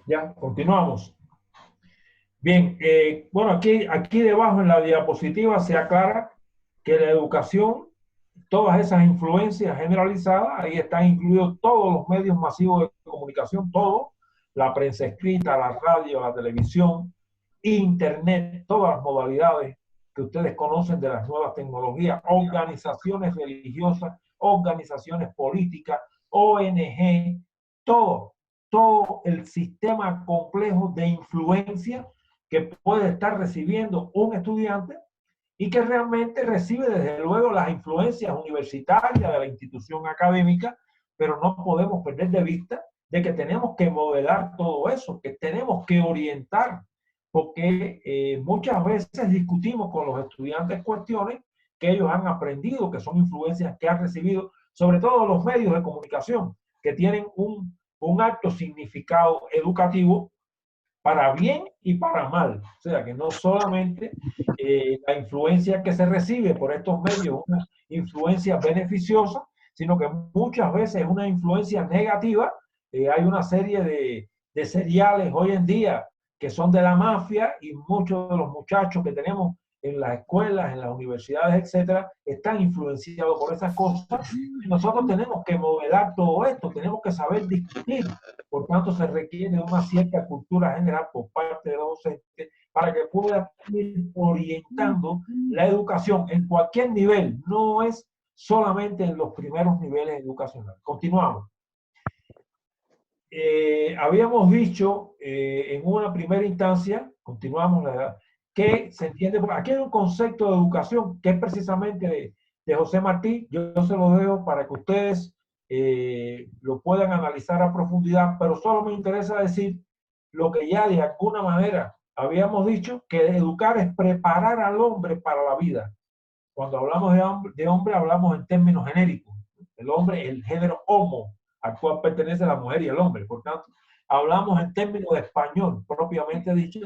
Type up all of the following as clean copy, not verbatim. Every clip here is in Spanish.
Ya, continuamos. Bien, bueno, aquí debajo en la diapositiva se aclara que la educación, todas esas influencias generalizadas, ahí están incluidos todos los medios masivos de comunicación, todo, la prensa escrita, la radio, la televisión, internet, todas las modalidades que ustedes conocen de las nuevas tecnologías, organizaciones religiosas, organizaciones políticas, ONG, todo, todo el sistema complejo de influencia que puede estar recibiendo un estudiante y que realmente recibe desde luego las influencias universitarias de la institución académica, pero no podemos perder de vista de que tenemos que modelar todo eso, que tenemos que orientar, porque muchas veces discutimos con los estudiantes cuestiones que ellos han aprendido, que son influencias que han recibido, sobre todo los medios de comunicación, que tienen un alto significado educativo para bien y para mal. O sea, que no solamente la influencia que se recibe por estos medios es una influencia beneficiosa, sino que muchas veces es una influencia negativa. Hay una serie de seriales hoy en día que son de la mafia y muchos de los muchachos que tenemos en las escuelas, en las universidades, etcétera, están influenciados por esas cosas. Y nosotros tenemos que modelar todo esto, tenemos que saber discutir. Por tanto, se requiere una cierta cultura general por parte de los docentes para que puedan ir orientando la educación en cualquier nivel, no es solamente en los primeros niveles educacionales. Continuamos. Habíamos dicho en una primera instancia, continuamos, que se entiende, aquí hay un concepto de educación que es precisamente de José Martí, yo se lo dejo para que ustedes lo puedan analizar a profundidad, pero solo me interesa decir lo que ya de alguna manera habíamos dicho, que educar es preparar al hombre para la vida. Cuando hablamos de hombre hablamos en términos genéricos. El hombre, el género homo, al cual pertenece la mujer y el hombre. Por tanto, hablamos en términos de español, propiamente dicho,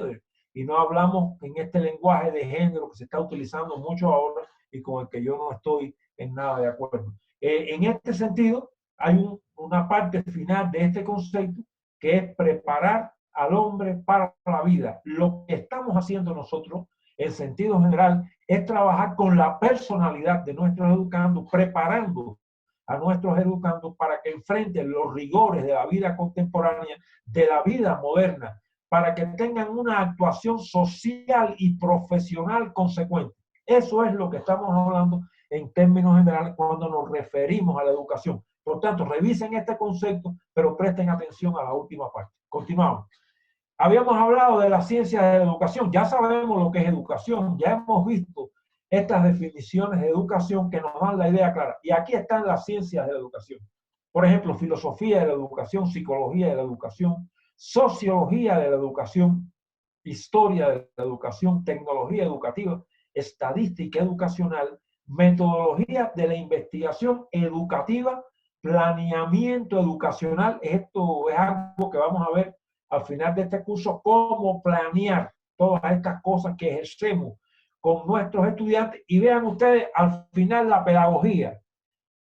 y no hablamos en este lenguaje de género que se está utilizando mucho ahora y con el que yo no estoy en nada de acuerdo. En este sentido, hay una parte final de este concepto que es preparar al hombre para la vida. Lo que estamos haciendo nosotros, en sentido general, es trabajar con la personalidad de nuestros educandos, preparando a nuestros educandos para que enfrenten los rigores de la vida contemporánea, de la vida moderna, para que tengan una actuación social y profesional consecuente. Eso es lo que estamos hablando en términos generales cuando nos referimos a la educación. Por tanto, revisen este concepto, pero presten atención a la última parte. Continuamos. Habíamos hablado de la ciencia de la educación, ya sabemos lo que es educación, ya hemos visto estas definiciones de educación que nos dan la idea clara. Y aquí están las ciencias de la educación. Por ejemplo, filosofía de la educación, psicología de la educación, sociología de la educación, historia de la educación, tecnología educativa, estadística educacional, metodología de la investigación educativa, planeamiento educacional. Esto es algo que vamos a ver al final de este curso, cómo planear todas estas cosas que ejercemos con nuestros estudiantes. Y vean ustedes al final la pedagogía.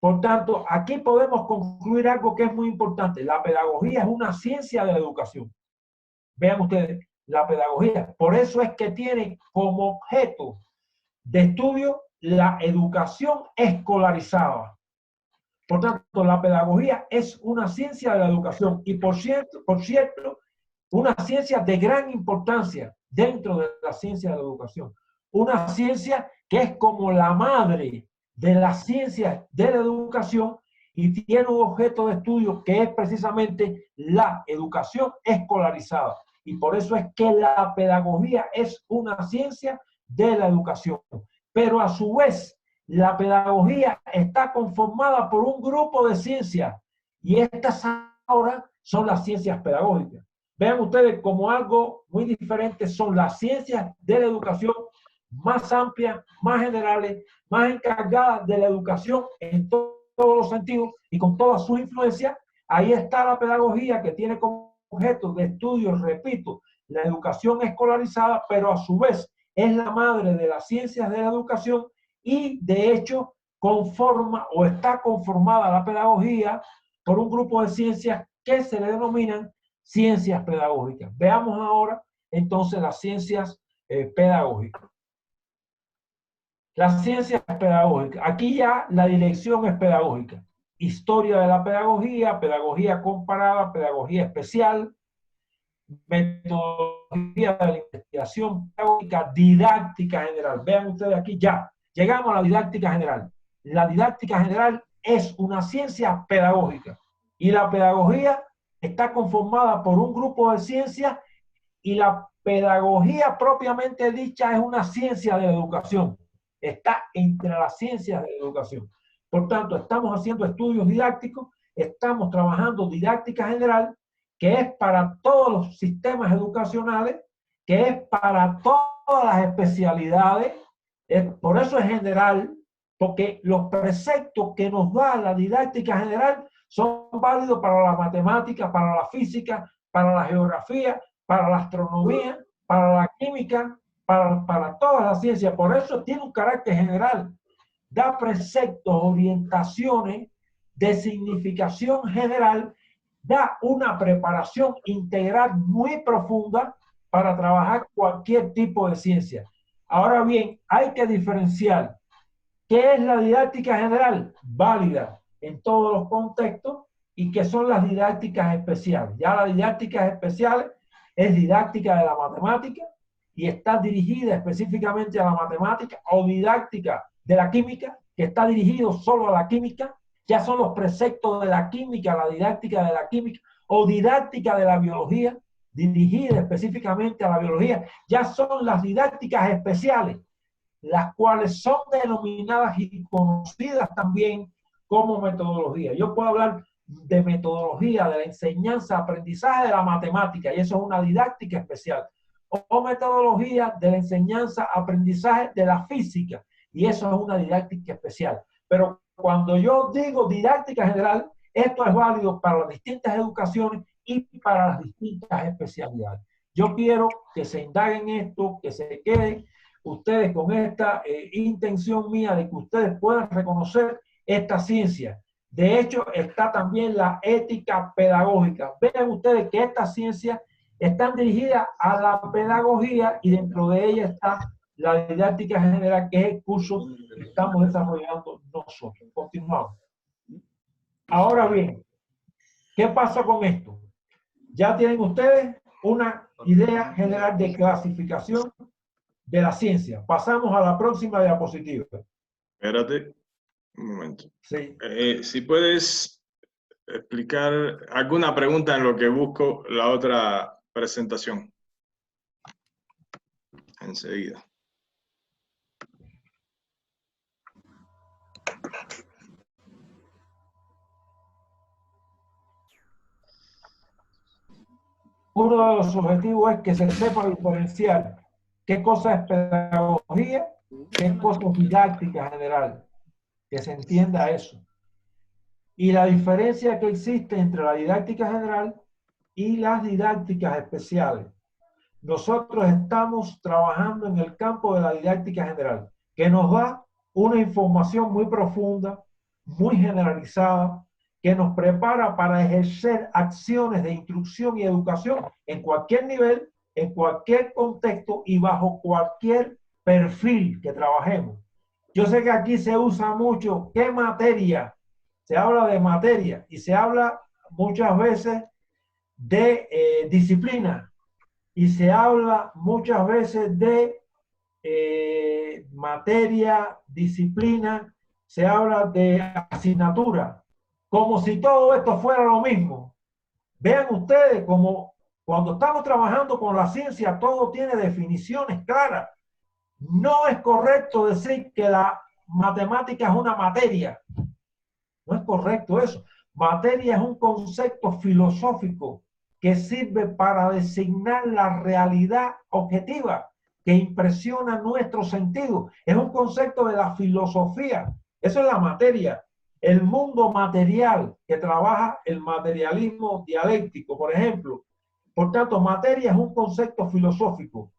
Por tanto, aquí podemos concluir algo que es muy importante. La pedagogía es una ciencia de la educación. Vean ustedes, la pedagogía. Por eso es que tiene como objeto de estudio la educación escolarizada. Por tanto, la pedagogía es una ciencia de la educación y por cierto, una ciencia de gran importancia dentro de la ciencia de la educación. Una ciencia que es como la madre de las ciencias de la educación y tiene un objeto de estudio que es precisamente la educación escolarizada. Y por eso es que la pedagogía es una ciencia de la educación. Pero a su vez, la pedagogía está conformada por un grupo de ciencias y estas ahora son las ciencias pedagógicas. Vean ustedes como algo muy diferente son las ciencias de la educación más amplias, más generales, más encargadas de la educación en todos los sentidos y con todas sus influencias. Ahí está la pedagogía que tiene como objeto de estudio, repito, la educación escolarizada, pero a su vez es la madre de las ciencias de la educación y de hecho conforma o está conformada la pedagogía por un grupo de ciencias que se le denominan ciencias pedagógicas. Veamos ahora entonces las ciencias pedagógicas. Las ciencias pedagógicas. Aquí ya la dirección es pedagógica. Historia de la pedagogía, pedagogía comparada, pedagogía especial, metodología de la investigación pedagógica, didáctica general. Vean ustedes aquí ya. Llegamos a la didáctica general. La didáctica general es una ciencia pedagógica. Y la pedagogía está conformada por un grupo de ciencias y la pedagogía propiamente dicha es una ciencia de la educación. Está entre las ciencias de la educación. Por tanto, estamos haciendo estudios didácticos, estamos trabajando didáctica general, que es para todos los sistemas educacionales, que es para todas las especialidades, por eso es general, porque los preceptos que nos da la didáctica general son válidos para la matemática, para la física, para la geografía, para la astronomía, para la química, para todas las ciencias. Por eso tiene un carácter general. Da preceptos, orientaciones de significación general, da una preparación integral muy profunda para trabajar cualquier tipo de ciencia. Ahora bien, hay que diferenciar qué es la didáctica general, válida en todos los contextos, y qué son las didácticas especiales. Ya las didácticas especiales es didáctica de la matemática y está dirigida específicamente a la matemática, o didáctica de la química, que está dirigido solo a la química. Ya son los preceptos de la química, la didáctica de la química, o didáctica de la biología, dirigida específicamente a la biología. Ya son las didácticas especiales, las cuales son denominadas y conocidas también como metodología. Yo puedo hablar de metodología de la enseñanza, aprendizaje de la matemática, y eso es una didáctica especial. O metodología de la enseñanza, aprendizaje de la física, y eso es una didáctica especial. Pero cuando yo digo didáctica general, esto es válido para las distintas educaciones y para las distintas especialidades. Yo quiero que se indaguen esto, que se queden ustedes con esta intención mía de que ustedes puedan reconocer esta ciencia. De hecho, está también la ética pedagógica. Vean ustedes que estas ciencias están dirigidas a la pedagogía, y dentro de ella está la didáctica general, que es el curso que estamos desarrollando nosotros. Continuamos. Ahora bien, ¿qué pasa con esto? Ya tienen ustedes una idea general de clasificación de la ciencia. Pasamos a la próxima diapositiva. Espérate un momento. Sí. Si puedes explicar alguna pregunta en lo que busco la otra presentación. Enseguida. Uno de los objetivos es que se sepa diferenciar qué cosa es pedagogía, qué cosa es didáctica general, que se entienda eso. Y la diferencia que existe entre la didáctica general y las didácticas especiales. Nosotros estamos trabajando en el campo de la didáctica general, que nos da una información muy profunda, muy generalizada, que nos prepara para ejercer acciones de instrucción y educación en cualquier nivel, en cualquier contexto y bajo cualquier perfil que trabajemos. Yo sé que aquí se usa mucho ¿qué materia? Se habla de materia y se habla muchas veces de disciplina, y se habla muchas veces de materia, disciplina, se habla de asignatura, como si todo esto fuera lo mismo. Vean ustedes como cuando estamos trabajando con la ciencia todo tiene definiciones claras. No es correcto decir que la matemática es una materia. No es correcto eso. Materia es un concepto filosófico que sirve para designar la realidad objetiva que impresiona nuestro sentido. Es un concepto de la filosofía. Eso es la materia. El mundo material que trabaja el materialismo dialéctico, por ejemplo. Por tanto, materia es un concepto filosófico.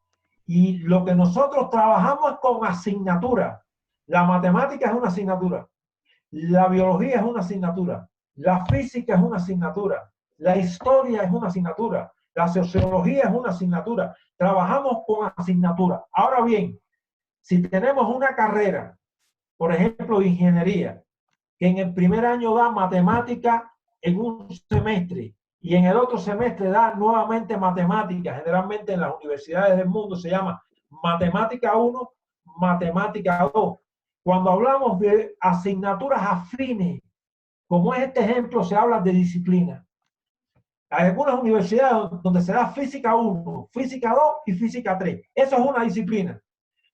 Y lo que nosotros trabajamos es con asignatura. La matemática es una asignatura. La biología es una asignatura. La física es una asignatura. La historia es una asignatura. La sociología es una asignatura. Trabajamos con asignatura. Ahora bien, si tenemos una carrera, por ejemplo, de ingeniería, que en el primer año da matemática en un semestre y en el otro semestre da nuevamente matemática, generalmente en las universidades del mundo se llama matemática 1, matemática 2. Cuando hablamos de asignaturas afines, como es este ejemplo, se habla de disciplina. Hay algunas universidades donde se da física 1, física 2 y física 3. Eso es una disciplina.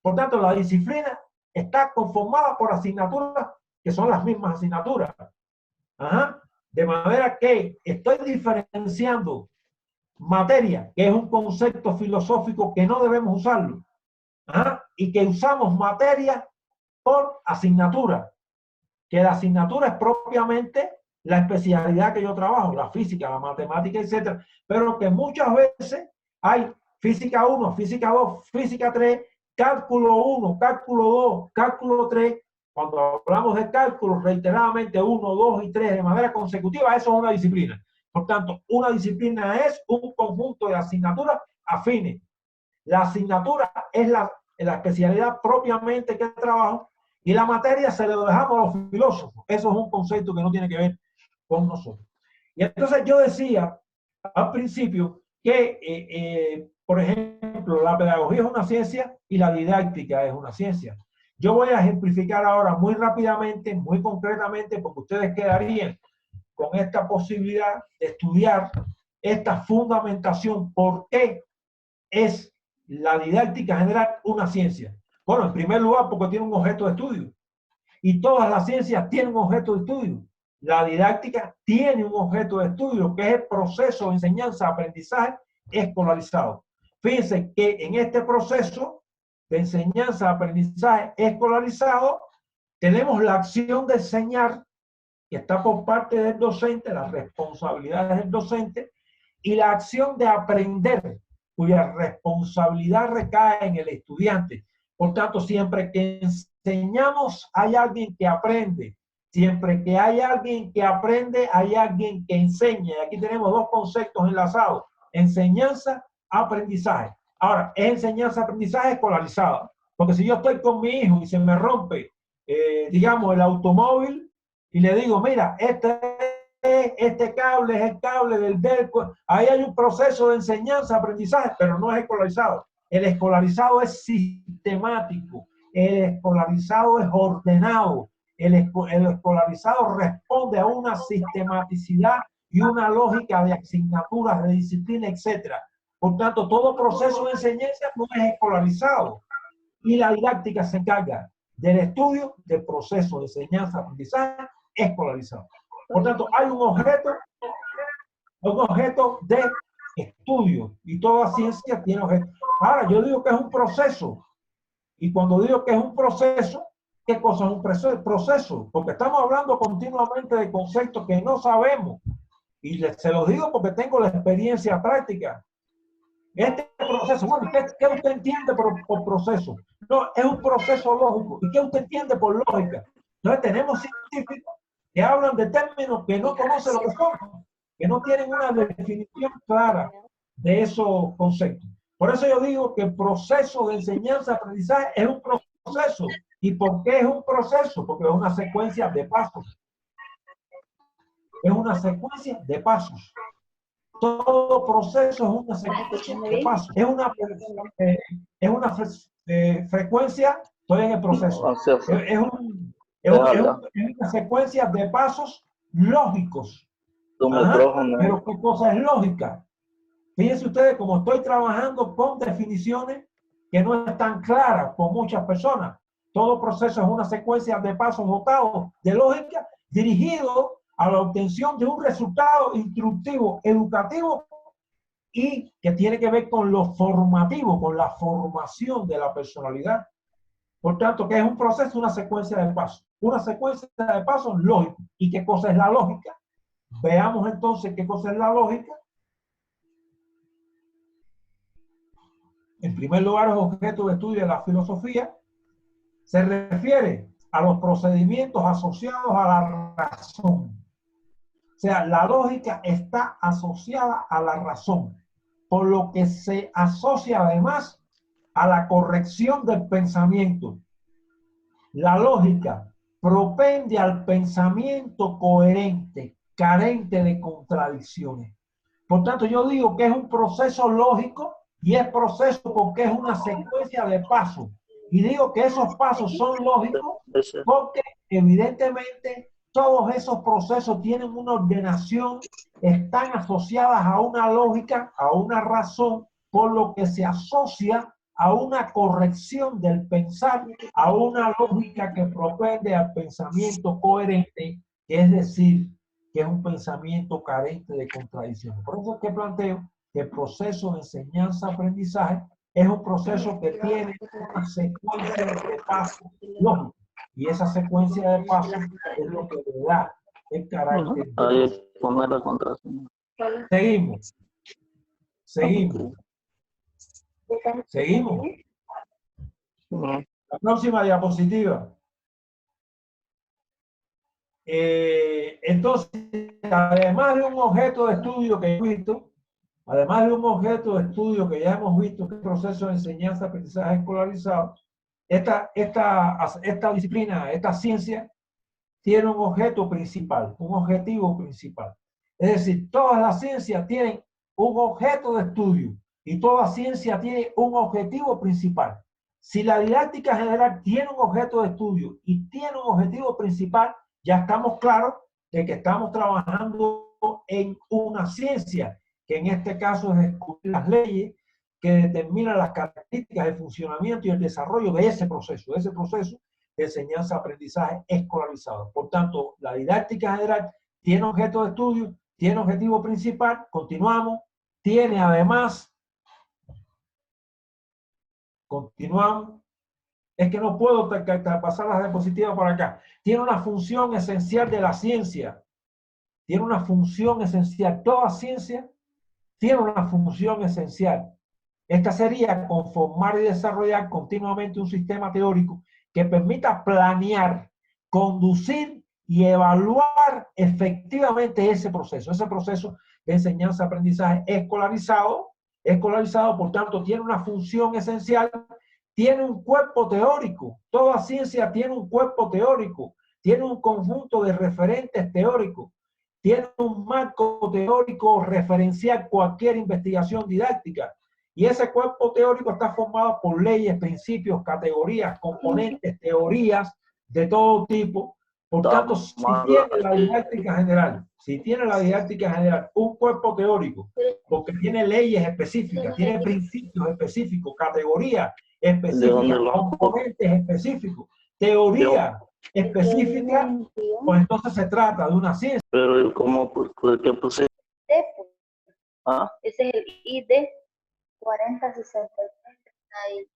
Por tanto, la disciplina está conformada por asignaturas que son las mismas asignaturas. Ajá. De manera que estoy diferenciando materia, que es un concepto filosófico que no debemos usarlo, y que usamos materia por asignatura, que la asignatura es propiamente la especialidad que yo trabajo, la física, la matemática, etc. Pero que muchas veces hay física 1, física 2, física 3, cálculo 1, cálculo 2, cálculo 3. Cuando hablamos de cálculos reiteradamente 1, 2 y 3 de manera consecutiva, eso es una disciplina. Por tanto, una disciplina es un conjunto de asignaturas afines. La asignatura es la especialidad propiamente que trabajo y la materia se lo dejamos a los filósofos. Eso es un concepto que no tiene que ver con nosotros. Y entonces yo decía al principio que, por ejemplo, la pedagogía es una ciencia y la didáctica es una ciencia. Yo voy a ejemplificar ahora muy rápidamente, muy concretamente, porque ustedes quedarían con esta posibilidad de estudiar esta fundamentación. ¿Por qué es la didáctica general una ciencia? Bueno, en primer lugar, porque tiene un objeto de estudio. Y todas las ciencias tienen un objeto de estudio. La didáctica tiene un objeto de estudio, que es el proceso de enseñanza-aprendizaje escolarizado. Fíjense que en este proceso de enseñanza-aprendizaje escolarizado tenemos la acción de enseñar, que está por parte del docente, las responsabilidades del docente, y la acción de aprender, cuya responsabilidad recae en el estudiante. Por tanto, siempre que enseñamos hay alguien que aprende. Siempre que hay alguien que aprende, hay alguien que enseña. Y aquí tenemos dos conceptos enlazados: enseñanza, aprendizaje. Ahora, es enseñanza, aprendizaje escolarizado. Porque si yo estoy con mi hijo y se me rompe, digamos, el automóvil, y le digo, mira, este cable es el cable del velcro, ahí hay un proceso de enseñanza, aprendizaje, pero no es escolarizado. El escolarizado es sistemático, el escolarizado es ordenado, el escolarizado responde a una sistematicidad y una lógica de asignaturas, de disciplina, etc. Por tanto, todo proceso de enseñanza no es escolarizado. Y la didáctica se encarga del estudio del proceso de enseñanza, aprendizaje escolarizado. Por tanto, hay un objeto de estudio y toda ciencia tiene objeto. Ahora, yo digo que es un proceso. Y cuando digo que es un proceso, ¿qué cosa es un proceso? Porque estamos hablando continuamente de conceptos que no sabemos. Y se los digo porque tengo la experiencia práctica. Este proceso, bueno, ¿qué usted entiende por proceso? No, es un proceso lógico. ¿Y qué usted entiende por lógica? Entonces tenemos científicos que hablan de términos que no conocen lo que son, que no tienen una definición clara de esos conceptos. Por eso yo digo que el proceso de enseñanza-aprendizaje es un proceso. ¿Y por qué es un proceso? Porque es una secuencia de pasos. Es una secuencia de pasos. Todo proceso es una secuencia de pasos. Es una frecuencia, estoy en el proceso. Es una secuencia de pasos lógicos. Pero ¿qué cosa es lógica? Fíjense ustedes cómo estoy trabajando con definiciones que no están claras por muchas personas. Todo proceso es una secuencia de pasos dotados de lógica dirigido a la obtención de un resultado instructivo, educativo y que tiene que ver con lo formativo, con la formación de la personalidad. Por tanto, que es un proceso, una secuencia de pasos. Una secuencia de pasos lógicos. ¿Y qué cosa es la lógica? Veamos entonces qué cosa es la lógica. En primer lugar, es objeto de estudio de la filosofía. Se refiere a los procedimientos asociados a la razón. O sea, la lógica está asociada a la razón, por lo que se asocia además a la corrección del pensamiento. La lógica propende al pensamiento coherente, carente de contradicciones. Por tanto, yo digo que es un proceso lógico y es proceso porque es una secuencia de pasos. Y digo que esos pasos son lógicos porque evidentemente todos esos procesos tienen una ordenación, están asociadas a una lógica, a una razón, por lo que se asocia a una corrección del pensar, a una lógica que propende al pensamiento coherente, que es decir, que es un pensamiento carente de contradicciones. Por eso es que planteo que el proceso de enseñanza-aprendizaje es un proceso que tiene una secuencia de pasos lógicos. Y esa secuencia de pasos es lo que le da el carácter. Ahí poner la contraseña. Seguimos. Seguimos. Seguimos. La próxima diapositiva. Entonces, además de un objeto de estudio que he visto, además de un objeto de estudio que ya hemos visto, que es el proceso de enseñanza-aprendizaje escolarizado, esta disciplina, esta ciencia, tiene un objeto principal, un objetivo principal. Es decir, todas las ciencias tienen un objeto de estudio y toda ciencia tiene un objetivo principal. Si la didáctica general tiene un objeto de estudio y tiene un objetivo principal, ya estamos claros de que estamos trabajando en una ciencia, que en este caso es descubrir las leyes que determinan las características, el funcionamiento y el desarrollo de ese proceso de enseñanza-aprendizaje escolarizado. Por tanto, la didáctica general tiene objeto de estudio, tiene objetivo principal, continuamos, tiene además, continuamos, es que no puedo pasar las diapositivas por acá, tiene una función esencial de la ciencia, tiene una función esencial, toda ciencia tiene una función esencial. Esta sería conformar y desarrollar continuamente un sistema teórico que permita planear, conducir y evaluar efectivamente ese proceso de enseñanza-aprendizaje escolarizado, por tanto, tiene una función esencial, tiene un cuerpo teórico, toda ciencia tiene un cuerpo teórico, tiene un conjunto de referentes teóricos, tiene un marco teórico referencial cualquier investigación didáctica. Y ese cuerpo teórico está formado por leyes, principios, categorías, componentes, teorías de todo tipo. Por tanto, si tiene la didáctica general, un cuerpo teórico, porque tiene leyes específicas, tiene principios específicos, categorías específicas, componentes específicos, teoría específica, pues entonces se trata de una ciencia. Pero ¿cómo? ¿Qué puse? ¿Ah? Ese es el ID 406869.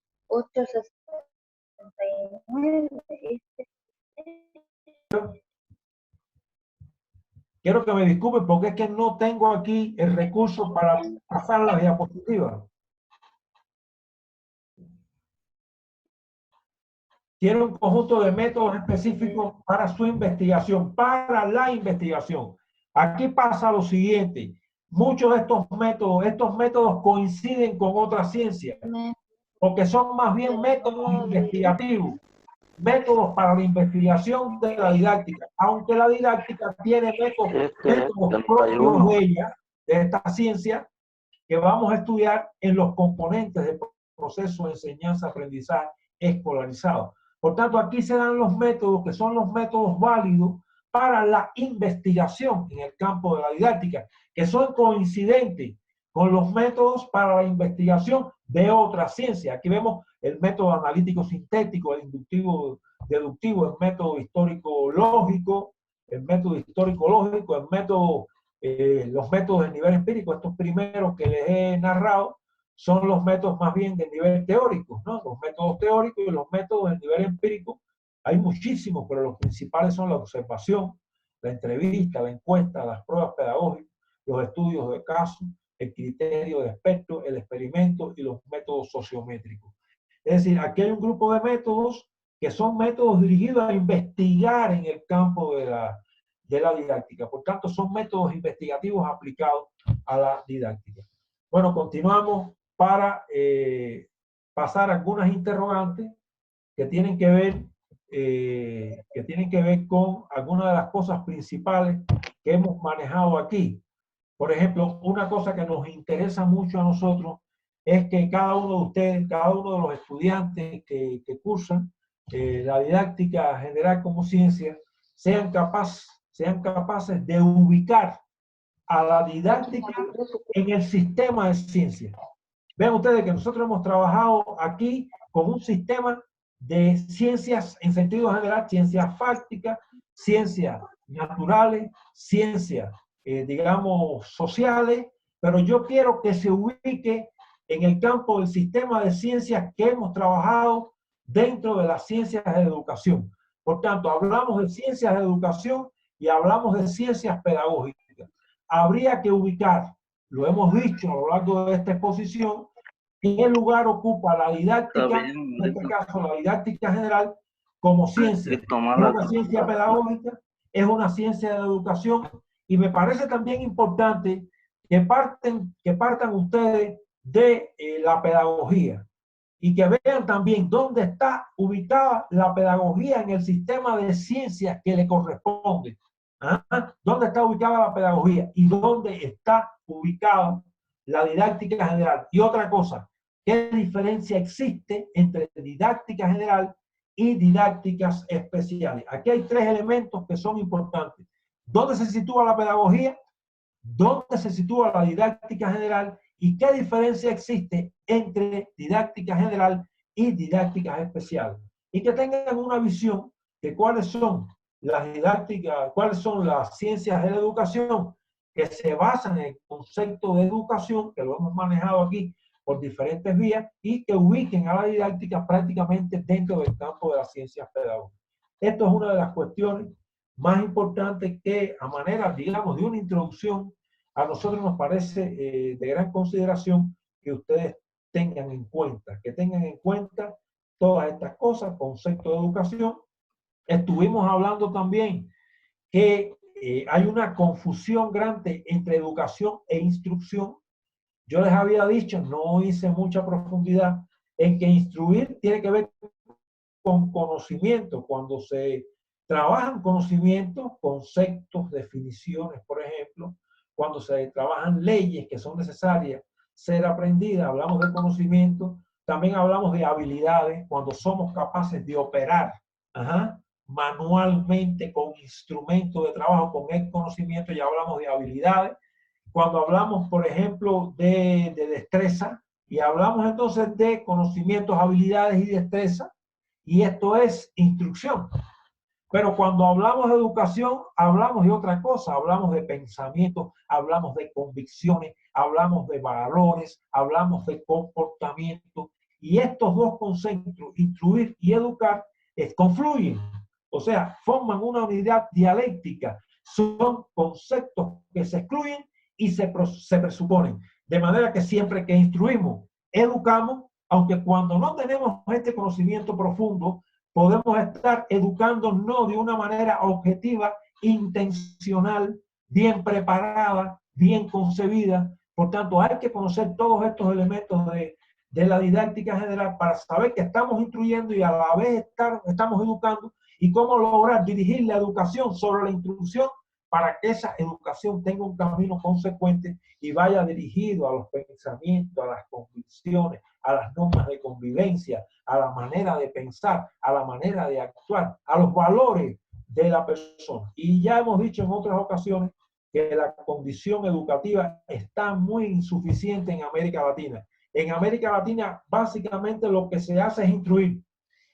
Quiero que me disculpen porque es que no tengo aquí el recurso para pasar las diapositivas. Tiene un conjunto de métodos específicos para su investigación, para la investigación. Aquí pasa lo siguiente. Muchos de estos métodos coinciden con otras ciencias, porque son más bien métodos investigativos, métodos para la investigación de la didáctica, aunque la didáctica tiene métodos propios de ella, de esta ciencia, que vamos a estudiar en los componentes del proceso de enseñanza-aprendizaje escolarizado. Por tanto, aquí se dan los métodos que son los métodos válidos para la investigación en el campo de la didáctica, que son coincidentes con los métodos para la investigación de otras ciencias. Aquí vemos el método analítico sintético, el inductivo deductivo, el método histórico lógico, el método histórico lógico, el método, los métodos de nivel empírico. Estos primeros que les he narrado son los métodos más bien de nivel teórico, ¿no? Los métodos teóricos y los métodos de nivel empírico. Hay muchísimos, pero los principales son la observación, la entrevista, la encuesta, las pruebas pedagógicas, los estudios de caso, el criterio de aspecto, el experimento y los métodos sociométricos. Es decir, aquí hay un grupo de métodos que son métodos dirigidos a investigar en el campo de de la didáctica. Por tanto, son métodos investigativos aplicados a la didáctica. Bueno, continuamos para pasar algunas interrogantes que tienen que ver con algunas de las cosas principales que hemos manejado aquí. Por ejemplo, una cosa que nos interesa mucho a nosotros es que cada uno de ustedes, cada uno de los estudiantes que cursan la didáctica general como ciencia, sean capaces de ubicar a la didáctica en el sistema de ciencia. Vean ustedes que nosotros hemos trabajado aquí con un sistema de ciencias en sentido general, ciencias fácticas, ciencias naturales, ciencias, digamos, sociales, pero yo quiero que se ubique en el campo del sistema de ciencias que hemos trabajado dentro de las ciencias de educación. Por tanto, hablamos de ciencias de educación y hablamos de ciencias pedagógicas. Habría que ubicar, lo hemos dicho a lo largo de esta exposición, qué lugar ocupa la didáctica, en este caso la didáctica general, como ciencia. Es una ciencia pedagógica, es una ciencia de la educación, y me parece también importante que partan ustedes de la pedagogía y que vean también dónde está ubicada la pedagogía en el sistema de ciencias que le corresponde. ¿Ah? ¿Dónde está ubicada la pedagogía y dónde está ubicada la didáctica general? Y otra cosa, ¿qué diferencia existe entre didáctica general y didácticas especiales? Aquí hay tres elementos que son importantes. ¿Dónde se sitúa la pedagogía? ¿Dónde se sitúa la didáctica general? ¿Y qué diferencia existe entre didáctica general y didácticas especiales? Y que tengan una visión de cuáles son las didácticas, cuáles son las ciencias de la educación que se basan en el concepto de educación, que lo hemos manejado aquí por diferentes vías, y que ubiquen a la didáctica prácticamente dentro del campo de las ciencias pedagógicas. Esto es una de las cuestiones más importantes que, a manera, digamos, de una introducción, a nosotros nos parece de gran consideración que ustedes tengan en cuenta, todas estas cosas, concepto de educación. Estuvimos hablando también que hay una confusión grande entre educación e instrucción. Yo les había dicho, no hice mucha profundidad, en que instruir tiene que ver con conocimiento. Cuando se trabajan conocimientos, conceptos, definiciones, por ejemplo, cuando se trabajan leyes que son necesarias ser aprendidas, hablamos de conocimiento. También hablamos de habilidades, cuando somos capaces de operar manualmente con instrumentos de trabajo, con el conocimiento, ya hablamos de habilidades. Cuando hablamos, por ejemplo, de destreza, y hablamos entonces de conocimientos, habilidades y destreza, y esto es instrucción. Pero cuando hablamos de educación, hablamos de otra cosa, hablamos de pensamiento, hablamos de convicciones, hablamos de valores, hablamos de comportamiento, y estos dos conceptos, instruir y educar, confluyen, o sea, forman una unidad dialéctica. Son conceptos que se excluyen y se presuponen. De manera que siempre que instruimos, educamos, aunque cuando no tenemos este conocimiento profundo, podemos estar educando no de una manera objetiva, intencional, bien preparada, bien concebida. Por tanto, hay que conocer todos estos elementos de la didáctica general para saber que estamos instruyendo y a la vez estamos educando, y cómo lograr dirigir la educación sobre la instrucción para que esa educación tenga un camino consecuente y vaya dirigido a los pensamientos, a las convicciones, a las normas de convivencia, a la manera de pensar, a la manera de actuar, a los valores de la persona. Y ya hemos dicho en otras ocasiones que la condición educativa está muy insuficiente en América Latina. En América Latina, básicamente lo que se hace es instruir,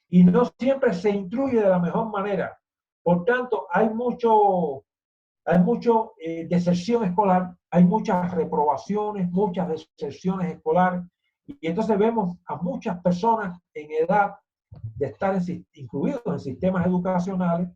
y no siempre se instruye de la mejor manera. Por tanto, hay mucho deserción escolar, hay muchas reprobaciones, muchas deserciones escolares, y entonces vemos a muchas personas en edad de estar incluidos en sistemas educacionales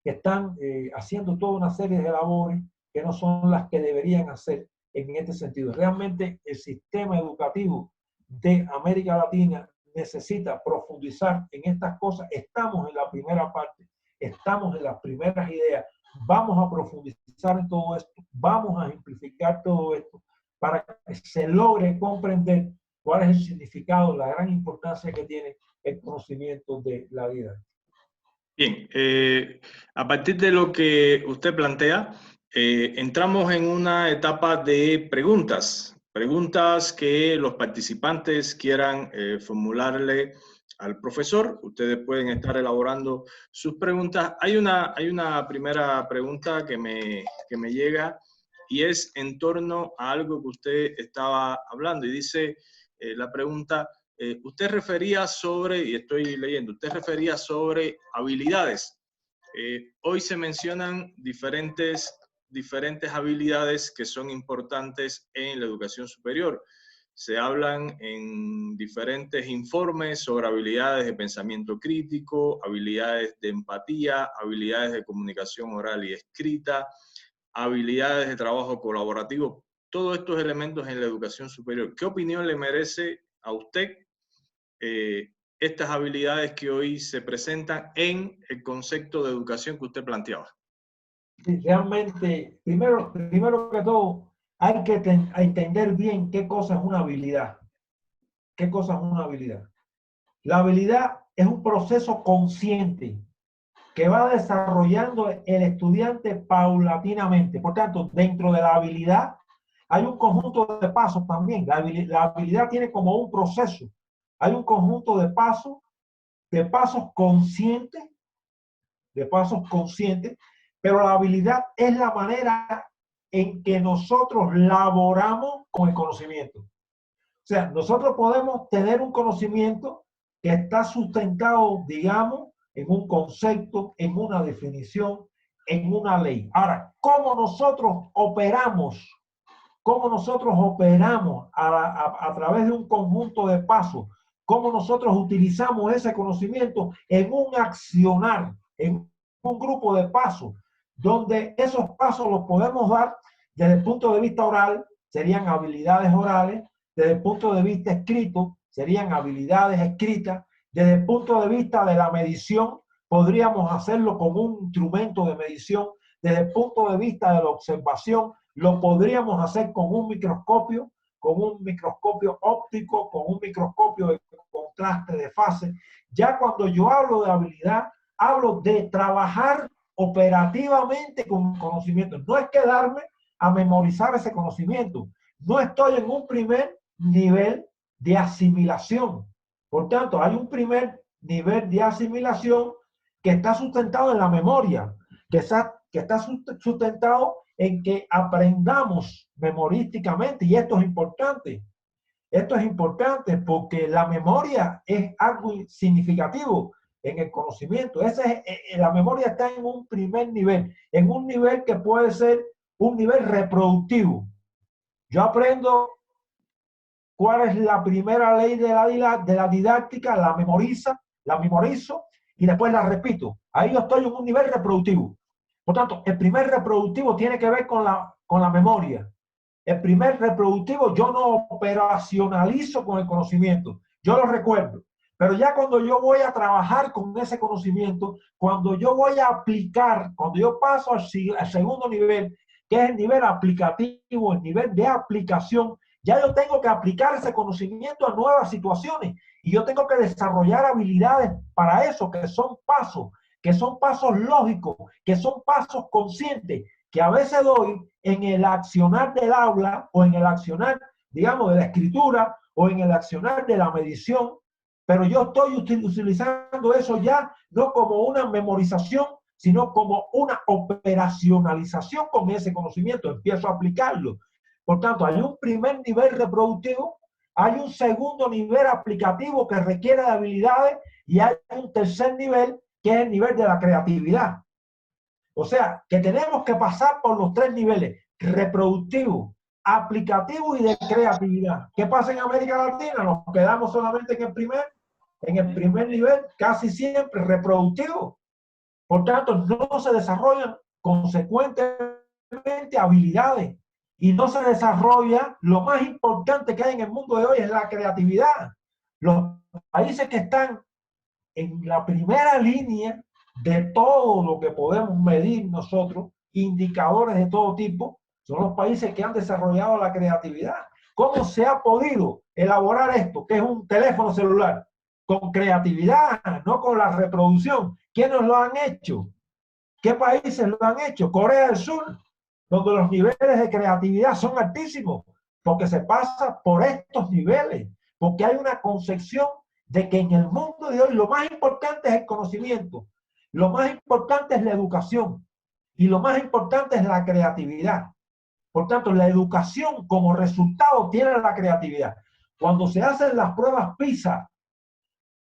que están haciendo toda una serie de labores que no son las que deberían hacer en este sentido. Realmente el sistema educativo de América Latina necesita profundizar en estas cosas. Estamos en la primera parte, estamos en las primeras ideas, vamos a profundizar en todo esto, vamos a simplificar todo esto para que se logre comprender cuál es el significado, la gran importancia que tiene el conocimiento de la vida. Bien, a partir de lo que usted plantea, entramos en una etapa de preguntas que los participantes quieran formularle al profesor. Ustedes pueden estar elaborando sus preguntas. Hay una primera pregunta que me llega y es en torno a algo que usted estaba hablando y dice la pregunta, usted refería sobre, y estoy leyendo, usted refería sobre habilidades. Hoy se mencionan diferentes habilidades que son importantes en la educación superior. Se hablan en diferentes informes sobre habilidades de pensamiento crítico, habilidades de empatía, habilidades de comunicación oral y escrita, habilidades de trabajo colaborativo, todos estos elementos en la educación superior. ¿Qué opinión le merece a usted estas habilidades que hoy se presentan en el concepto de educación que usted planteaba? Sí, realmente, primero que todo, hay que entender bien qué cosa es una habilidad. ¿Qué cosa es una habilidad? La habilidad es un proceso consciente que va desarrollando el estudiante paulatinamente. Por tanto, dentro de la habilidad hay un conjunto de pasos también. La habilidad tiene como un proceso. Hay un conjunto de pasos conscientes, pero la habilidad es la manera en que nosotros laboramos con el conocimiento. O sea, nosotros podemos tener un conocimiento que está sustentado, digamos, en un concepto, en una definición, en una ley. Ahora, ¿cómo nosotros operamos? ¿Cómo nosotros operamos a través de un conjunto de pasos? ¿Cómo nosotros utilizamos ese conocimiento en un accionar, en un grupo de pasos, donde esos pasos los podemos dar desde el punto de vista oral, serían habilidades orales, desde el punto de vista escrito, serían habilidades escritas, desde el punto de vista de la medición, podríamos hacerlo con un instrumento de medición, desde el punto de vista de la observación, lo podríamos hacer con un microscopio óptico, con un microscopio de contraste de fase. Ya cuando yo hablo de habilidad, hablo de trabajar operativamente con conocimiento. No es quedarme a memorizar ese conocimiento. No estoy en un primer nivel de asimilación. Por tanto, hay un primer nivel de asimilación que está sustentado en la memoria, que está sustentado en que aprendamos memorísticamente, y esto es importante. Esto es importante porque la memoria es algo significativo en el conocimiento. La memoria está en un primer nivel, en un nivel que puede ser un nivel reproductivo. Yo aprendo cuál es la primera ley de la didáctica, la memorizo y después la repito. Ahí yo estoy en un nivel reproductivo. Por tanto, el primer reproductivo tiene que ver con la memoria. El primer reproductivo yo no operacionalizo con el conocimiento, yo lo recuerdo. Pero ya cuando yo voy a trabajar con ese conocimiento, cuando yo voy a aplicar, cuando yo paso al segundo nivel, que es el nivel aplicativo, el nivel de aplicación, ya yo tengo que aplicar ese conocimiento a nuevas situaciones y yo tengo que desarrollar habilidades para eso, que son pasos lógicos, que son pasos conscientes, que a veces doy en el accionar del aula o en el accionar, digamos, de la escritura o en el accionar de la medición, pero yo estoy utilizando eso ya no como una memorización, sino como una operacionalización con ese conocimiento, empiezo a aplicarlo. Por tanto, hay un primer nivel reproductivo, hay un segundo nivel aplicativo que requiere de habilidades y hay un tercer nivel que es el nivel de la creatividad. O sea, que tenemos que pasar por los tres niveles, reproductivo, aplicativo y de creatividad. ¿Qué pasa en América Latina? Nos quedamos solamente en el primer nivel, casi siempre reproductivo. Por tanto, no se desarrollan consecuentemente habilidades y no se desarrolla lo más importante que hay en el mundo de hoy, es la creatividad. Los países que están en la primera línea de todo lo que podemos medir nosotros, indicadores de todo tipo, son los países que han desarrollado la creatividad. ¿Cómo se ha podido elaborar esto, que es un teléfono celular, con creatividad, no con la reproducción? ¿Quiénes lo han hecho? ¿Qué países lo han hecho? Corea del Sur, donde los niveles de creatividad son altísimos, porque se pasa por estos niveles, porque hay una concepción de que en el mundo de hoy lo más importante es el conocimiento, lo más importante es la educación y lo más importante es la creatividad. Por tanto, la educación como resultado tiene la creatividad. Cuando se hacen las pruebas PISA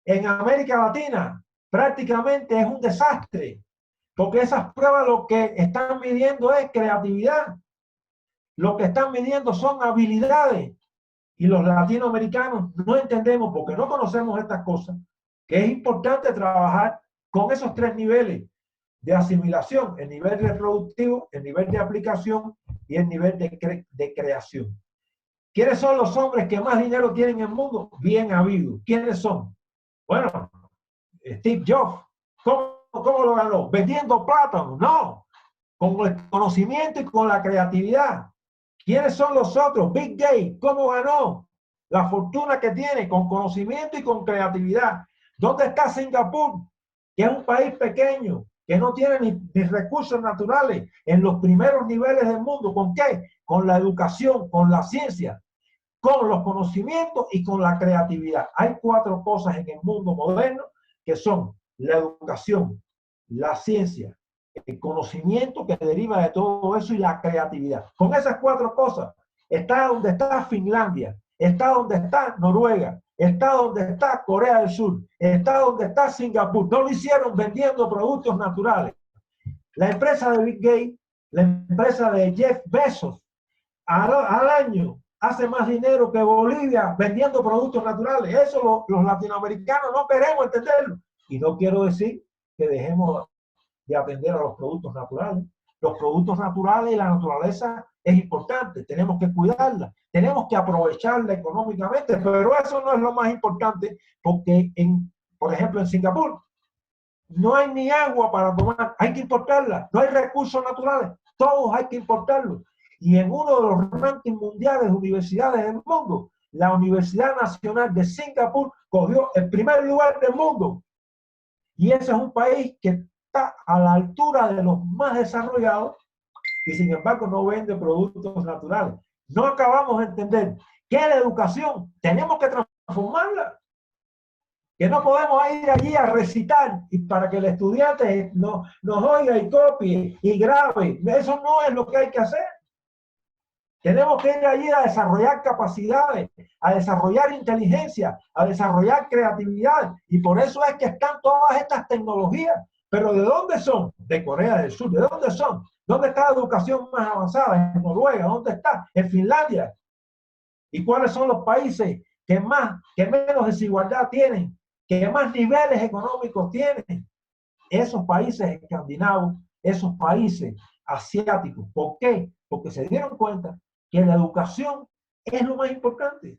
en América Latina, prácticamente es un desastre, porque esas pruebas lo que están midiendo es creatividad, lo que están midiendo son habilidades, y los latinoamericanos no entendemos, porque no conocemos estas cosas, que es importante trabajar con esos tres niveles de asimilación: el nivel reproductivo, el nivel de aplicación y el nivel de creación. ¿Quiénes son los hombres que más dinero tienen en el mundo? Bien habido. ¿Quiénes son? Bueno, Steve Jobs. ¿Cómo lo ganó? ¿Vendiendo plátanos? No. Con el conocimiento y con la creatividad. ¿Quiénes son los otros? Bill Gates. ¿Cómo ganó? La fortuna que tiene, con conocimiento y con creatividad. ¿Dónde está Singapur? Que es un país pequeño, que no tiene ni recursos naturales, en los primeros niveles del mundo. ¿Con qué? Con la educación, con la ciencia, con los conocimientos y con la creatividad. Hay cuatro cosas en el mundo moderno que son la educación, la ciencia, el conocimiento que deriva de todo eso y la creatividad. Con esas cuatro cosas está donde está Finlandia, está donde está Noruega, está donde está Corea del Sur, está donde está Singapur. No lo hicieron vendiendo productos naturales. La empresa de Bill Gates, la empresa de Jeff Bezos, al año hace más dinero que Bolivia vendiendo productos naturales. Eso los latinoamericanos no queremos entenderlo. Y no quiero decir que dejemos de atender a los productos naturales. Los productos naturales y la naturaleza es importante, tenemos que cuidarla, tenemos que aprovecharla económicamente, pero eso no es lo más importante, porque por ejemplo en Singapur no hay ni agua para tomar, hay que importarla, no hay recursos naturales, todos hay que importarlos. Y en uno de los rankings mundiales de universidades del mundo, la Universidad Nacional de Singapur cogió el primer lugar del mundo. Y ese es un país que está a la altura de los más desarrollados y sin embargo no vende productos naturales. No acabamos de entender que la educación tenemos que transformarla, que no podemos ir allí a recitar y para que el estudiante nos oiga y copie y grabe. Eso no es lo que hay que hacer. Tenemos que ir allí a desarrollar capacidades, a desarrollar inteligencia, a desarrollar creatividad. Y por eso es que están todas estas tecnologías. Pero ¿de dónde son? De Corea del Sur. ¿De dónde son? ¿Dónde está la educación más avanzada? En Noruega. ¿Dónde está? En Finlandia. ¿Y cuáles son los países que menos desigualdad tienen? Que más niveles económicos tienen? Esos países escandinavos, esos países asiáticos. ¿Por qué? Porque se dieron cuenta que la educación es lo más importante.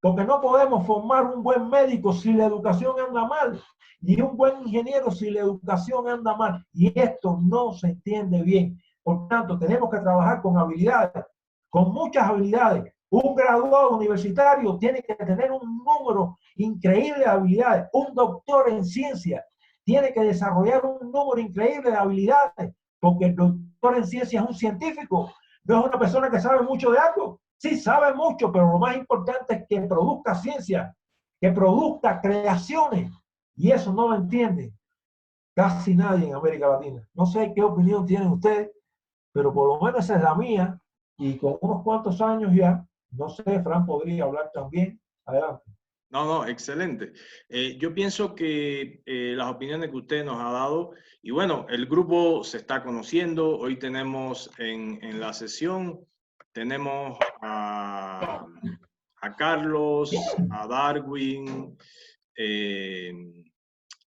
Porque no podemos formar un buen médico si la educación anda mal, ni un buen ingeniero si la educación anda mal. Y esto no se entiende bien. Por tanto, tenemos que trabajar con habilidades, con muchas habilidades. Un graduado universitario tiene que tener un número increíble de habilidades. Un doctor en ciencia tiene que desarrollar un número increíble de habilidades, porque el doctor en ciencia es un científico, no es una persona que sabe mucho de algo. Sí, sabe mucho, pero lo más importante es que produzca ciencia, que produzca creaciones, y eso no lo entiende casi nadie en América Latina. No sé qué opinión tienen ustedes, pero por lo menos esa es la mía, y con unos cuantos años ya, no sé, Fran podría hablar también. Adelante. No, excelente. Yo pienso que las opiniones que usted nos ha dado, y bueno, el grupo se está conociendo. Hoy tenemos en la sesión, tenemos a Carlos, a Darwin,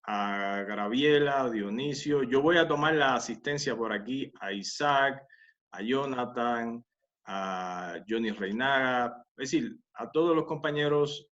a Graviela, a Dionisio. Yo voy a tomar la asistencia por aquí, a Isaac, a Jonathan, a Johnny Reinaga, es decir, a todos los compañeros.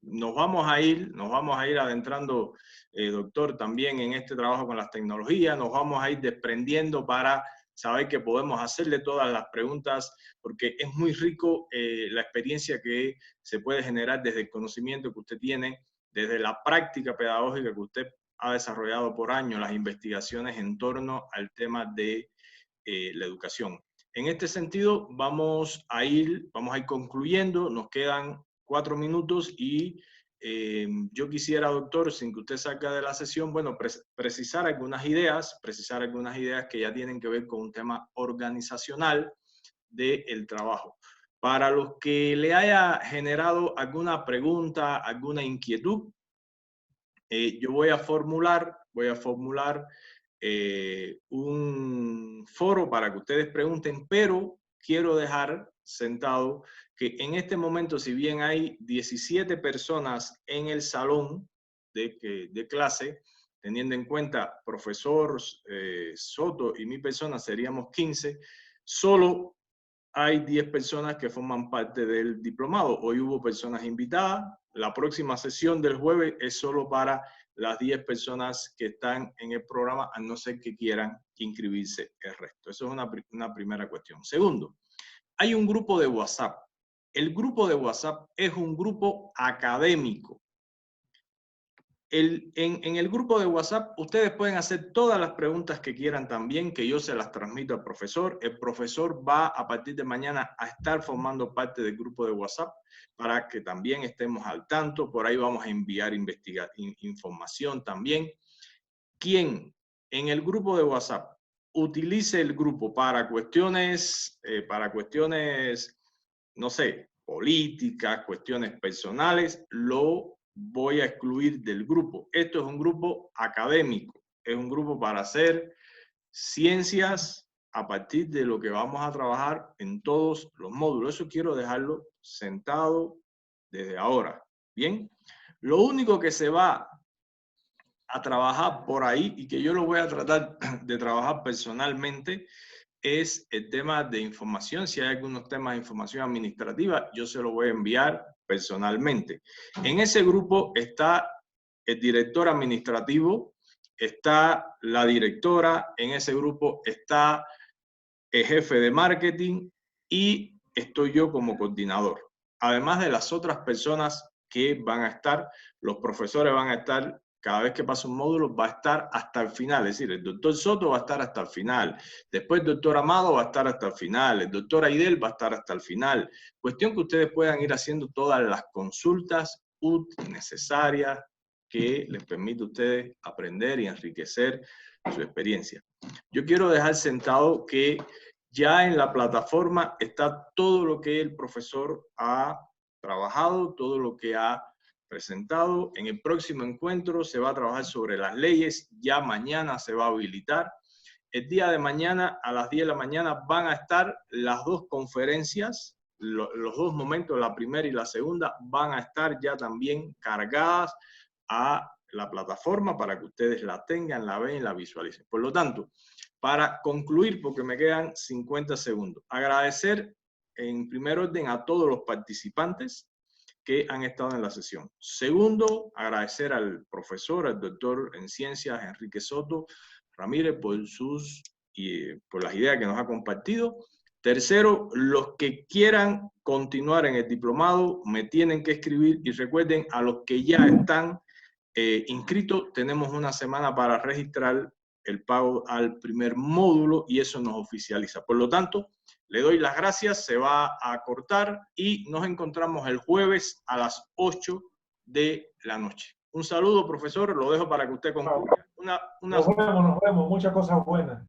Nos vamos a ir adentrando, doctor, también en este trabajo con las tecnologías, nos vamos a ir desprendiendo para saber que podemos hacerle todas las preguntas, porque es muy rico la experiencia que se puede generar desde el conocimiento que usted tiene, desde la práctica pedagógica que usted ha desarrollado por años, las investigaciones en torno al tema de la educación. En este sentido, vamos a ir concluyendo, nos quedan 4 minutos y yo quisiera, doctor, sin que usted salga de la sesión, bueno, precisar algunas ideas que ya tienen que ver con un tema organizacional del trabajo. Para los que le haya generado alguna pregunta, alguna inquietud, yo voy a formular un foro para que ustedes pregunten, pero quiero dejar sentado que en este momento, si bien hay 17 personas en el salón de clase, teniendo en cuenta profesor Soto y mi persona, seríamos 15, solo hay 10 personas que forman parte del diplomado. Hoy hubo personas invitadas. La próxima sesión del jueves es solo para las 10 personas que están en el programa, a no ser que quieran inscribirse el resto. Eso es una primera cuestión. Segundo, hay un grupo de WhatsApp. El grupo de WhatsApp es un grupo académico. En el grupo de WhatsApp ustedes pueden hacer todas las preguntas que quieran también, que yo se las transmito al profesor. El profesor va a partir de mañana a estar formando parte del grupo de WhatsApp para que también estemos al tanto. Por ahí vamos a enviar información también. Quien en el grupo de WhatsApp utilice el grupo para cuestiones, no sé, políticas, cuestiones personales, lo voy a excluir del grupo. Esto es un grupo académico, es un grupo para hacer ciencias a partir de lo que vamos a trabajar en todos los módulos. Eso quiero dejarlo sentado desde ahora. Bien, lo único que se va a trabajar por ahí y que yo lo voy a tratar de trabajar personalmente es el tema de información. Si hay algunos temas de información administrativa, yo se lo voy a enviar personalmente. En ese grupo está el director administrativo, está la directora, en ese grupo está el jefe de marketing y estoy yo como coordinador. Además de las otras personas que van a estar, los profesores van a estar. Cada vez que pasa un módulo va a estar hasta el final, es decir, el doctor Soto va a estar hasta el final, después el doctor Amado va a estar hasta el final, el doctor Aidel va a estar hasta el final. Cuestión que ustedes puedan ir haciendo todas las consultas útiles, necesarias, que les permite a ustedes aprender y enriquecer su experiencia. Yo quiero dejar sentado que ya en la plataforma está todo lo que el profesor ha trabajado, todo lo que ha presentado. En el próximo encuentro se va a trabajar sobre las leyes, ya mañana se va a habilitar. El día de mañana a las 10 de la mañana van a estar las dos conferencias, los dos momentos, la primera y la segunda, van a estar ya también cargadas a la plataforma para que ustedes la tengan, la vean y la visualicen. Por lo tanto, para concluir, porque me quedan 50 segundos, agradecer en primer orden a todos los participantes que han estado en la sesión. Segundo, agradecer al profesor, al doctor en ciencias, Enrique Soto Ramírez, por las ideas que nos ha compartido. Tercero, los que quieran continuar en el diplomado me tienen que escribir, y recuerden, a los que ya están inscritos, tenemos una semana para registrar el pago al primer módulo y eso nos oficializa. Por lo tanto, le doy las gracias, se va a cortar y nos encontramos el jueves a las 8 de la noche. Un saludo, profesor, lo dejo para que usted concluya. Nos vemos, muchas cosas buenas.